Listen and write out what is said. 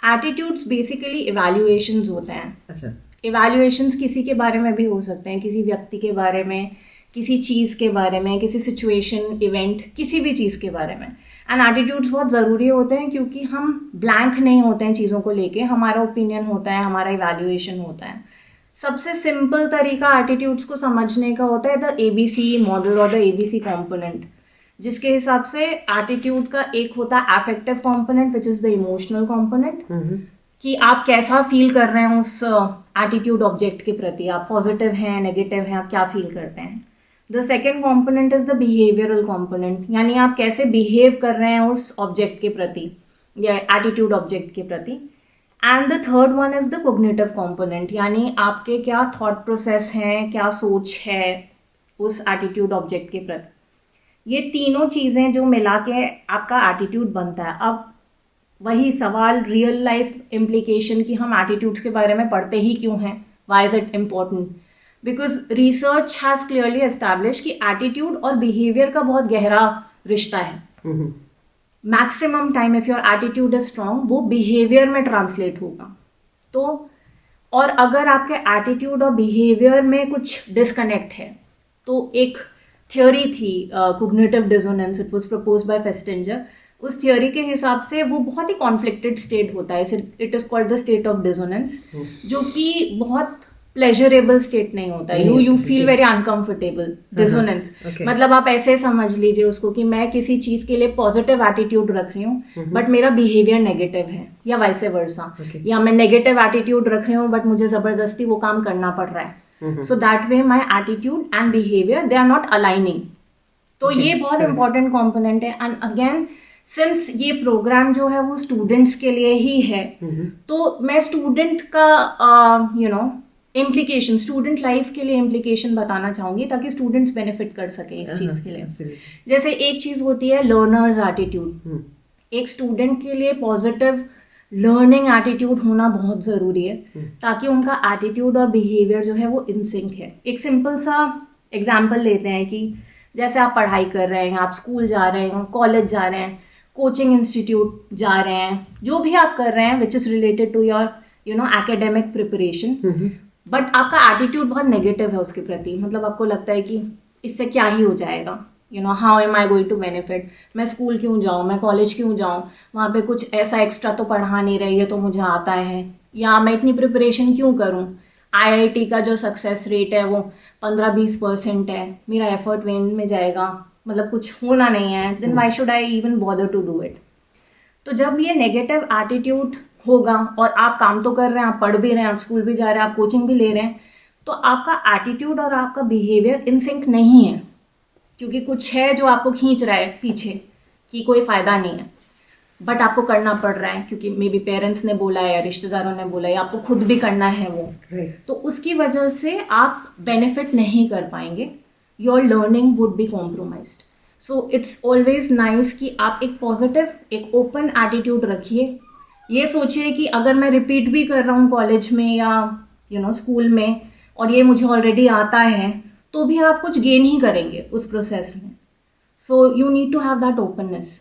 Attitudes basically evaluations होते हैं. अच्छा. इवैल्यूएशंस किसी के बारे में भी हो सकते हैं, किसी व्यक्ति के बारे में, किसी चीज़ के बारे में, किसी सिचुएशन, इवेंट, किसी भी चीज़ के बारे में. एंड एटीट्यूड्स बहुत ज़रूरी होते हैं क्योंकि हम ब्लैंक नहीं होते हैं चीज़ों को लेके. हमारा ओपिनियन होता है, हमारा इवैल्यूएशन होता है. सबसे सिंपल तरीका एटीट्यूड्स को समझने का होता है द ABC मॉडल और द ABC कॉम्पोनेंट, जिसके हिसाब से एटीट्यूड का एक होता है affective component which is the emotional component, कि आप कैसा फील कर रहे हैं उस एटीट्यूड ऑब्जेक्ट के प्रति. आप पॉजिटिव हैं, नेगेटिव हैं, आप क्या फील करते हैं. The second component is the behavioural component, यानी आप कैसे बिहेव कर रहे हैं उस ऑब्जेक्ट के प्रति या एटीट्यूड ऑब्जेक्ट के प्रति. And the third one is the cognitive component, यानी आपके क्या थॉट प्रोसेस हैं, क्या सोच है उस एटीट्यूड ऑब्जेक्ट के प्रति. ये तीनों चीज़ें जो मिला के आपका एटीट्यूड बनता है. अब वही सवाल, रियल लाइफ इम्प्लीकेशन कि हम एटीट्यूड्स के बारे में पढ़ते ही क्यों हैं. Why is it important? Because research has clearly establish कि एटीट्यूड और बिहेवियर का बहुत गहरा रिश्ता है. Maximum time if your attitude is strong वो बिहेवियर में ट्रांसलेट होगा. तो और अगर आपके एटीट्यूड और बिहेवियर में कुछ डिस्कनेक्ट है, तो एक थियोरी थी cognitive dissonance, it was proposed by Festinger. उस थियोरी के हिसाब से वो बहुत ही कॉन्फ्लिक्टेड स्टेट होता है, it is called the state of dissonance, जो कि बहुत प्लेजरेबल स्टेट नहीं होता है. You feel very uncomfortable. Dissonance मतलब आप ऐसे समझ लीजिए उसको कि मैं किसी चीज के लिए पॉजिटिव एटीट्यूड रख रही हूँ बट मेरा बिहेवियर नेगेटिव है, या वाइसे वर्सा. या मैं नेगेटिव एटीट्यूड रख रही हूँ बट मुझे जबरदस्ती वो काम करना पड़ रहा है. So that way my attitude and behaviour they are not aligning. तो ये बहुत इंपॉर्टेंट कॉम्पोनेंट है. एंड अगेन सिंस ये प्रोग्राम जो है वो स्टूडेंट्स के लिए ही है, तो मैं स्टूडेंट का इम्प्लीकेशन, स्टूडेंट लाइफ के लिए इम्प्लीकेशन बताना चाहूंगी ताकि स्टूडेंट्स बेनिफिट कर सके इस चीज के लिए. जैसे एक चीज होती है लर्नर्स एटीट्यूड. एक स्टूडेंट के लिए पॉजिटिव लर्निंग एटीट्यूड होना बहुत जरूरी है ताकि उनका एटीट्यूड और बिहेवियर जो है वो इन सिंक है. एक सिंपल सा एग्जाम्पल लेते हैं कि जैसे आप पढ़ाई कर रहे हैं, आप स्कूल जा रहे हैं, कॉलेज जा रहे हैं, कोचिंग इंस्टीट्यूट जा रहे हैं, जो भी आप कर रहे हैं which is related to your academic preparation, but आपका एटीट्यूड बहुत नेगेटिव है उसके प्रति. मतलब आपको लगता है कि इससे क्या ही हो जाएगा, how am I going to benefit. मैं स्कूल क्यों जाऊँ, मैं कॉलेज क्यों जाऊँ, वहाँ पे कुछ ऐसा एक्स्ट्रा तो पढ़ा नहीं रही है तो मुझे आता है, या मैं इतनी प्रिपरेशन क्यों करूँ. IIT का जो सक्सेस रेट है वो 15-20% है, मेरा एफर्ट वेन में जाएगा, मतलब कुछ होना नहीं है, then why should I even bother to do it. तो जब ये नेगेटिव एटीट्यूड होगा और आप काम तो कर रहे हैं, आप पढ़ भी रहे हैं, आप स्कूल भी जा रहे हैं, आप कोचिंग भी ले रहे हैं, तो आपका एटीट्यूड और आपका बिहेवियर इन सिंक नहीं है, क्योंकि कुछ है जो आपको खींच रहा है पीछे कि कोई फायदा नहीं है, बट आपको करना पड़ रहा है क्योंकि मे बी पेरेंट्स ने बोला है या रिश्तेदारों ने बोला है या आपको खुद भी करना है वो. तो उसकी वजह से आप बेनिफिट नहीं कर पाएंगे. Your learning would be compromised. So it's always nice कि आप एक पॉजिटिव, एक ओपन एटीट्यूड रखिए. ये सोचिए कि अगर मैं रिपीट भी कर रहा हूँ कॉलेज में या स्कूल में और ये मुझे ऑलरेडी आता है, तो भी आप कुछ गेन ही करेंगे उस प्रोसेस में. So you need to have that openness.